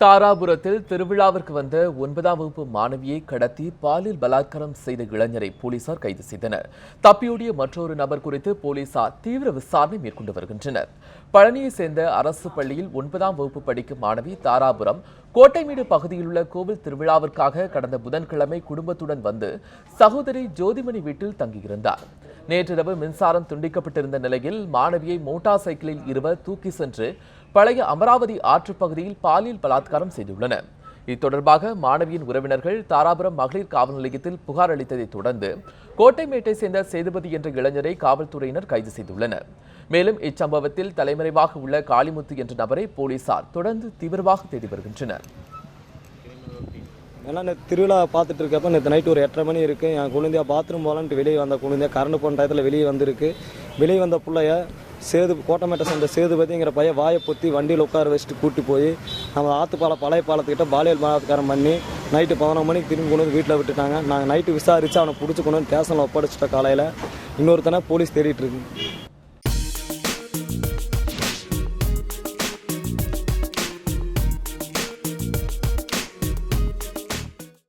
தாராபுரத்தில் திருவிழாவிற்கு வந்த 9ஆம் வகுப்பு மாணவியை கடத்தி பாலியல் பலாத்காரம் செய்த இளைஞரை போலீசார் கைது செய்தனர். தப்பியோடிய மற்றொரு நபர் குறித்து போலீசார் தீவிர விசாரணை மேற்கொண்டு வருகின்றனர். பழனியை சேர்ந்த அரசு பள்ளியில் 9ஆம் வகுப்பு படிக்கும் மாணவி தாராபுரம் கோட்டைமேடு பகுதியில் உள்ள கோவில் திருவிழாவிற்காக கடந்த புதன்கிழமை குடும்பத்துடன் வந்து சகோதரி ஜோதிமணி வீட்டில் தங்கியிருந்தார். நேற்றிரவு மின்சாரம் துண்டிக்கப்பட்டிருந்த நிலையில் மாணவியை மோட்டார் சைக்கிளில் இருவர் தூக்கி சென்று பழைய அமராவதி ஆற்றுப் பகுதியில் பாலியல் பலாத்காரம் செய்துள்ளனர். இது தொடர்பாக மாணவியின் உறவினர்கள் தாராபுரம் மகளிர் காவல் நிலையத்தில் புகார் அளித்ததை தொடர்ந்து கோட்டைமேட்டை சேர்ந்த சேதுபதி என்ற இளைஞரை காவல்துறையினர் கைது செய்துள்ளனர். மேலும் இச்சம்பவத்தில் தலைமறைவாக உள்ள காளிமுத்து என்ற நபரை போலீசார் தொடர்ந்து தீவிரமாக தேடி வருகின்றனர். ஏன்னா திருவிழா பார்த்துட்டு இருக்கப்ப நேற்று நைட்டு ஒரு 8:30 மணி இருக்குது. என் குழந்தையா பாத்ரூம் போகலான்ட்டு வெளியே வந்த குழந்தையா கரண்ட் போன டயத்தில் வெளியே வந்திருக்கு. வெளியே வந்த பிள்ளைய கோட்டமேட்டை சேர்ந்த சேதுபதிங்கிற பையன் வாயை பொத்தி வண்டியில் உட்கார வச்சுட்டு கூட்டி போய் நம்ம ஆற்றுப்பாலம் பழைய பாலத்துக்கிட்ட பாலியல் பலாத்காரம் பண்ணி நைட்டு 11 மணிக்கு திரும்பி கொண்டு வந்து வீட்டில் விட்டுட்டாங்க. நாங்கள் நைட்டு விசாரித்து அவனை பிடிச்சி கொண்டு வந்து ஸ்டேஷனில் ஒப்படைச்சிட்ட காலையில் இன்னொருத்தனை போலீஸ் தேடிட்டு இருக்கு.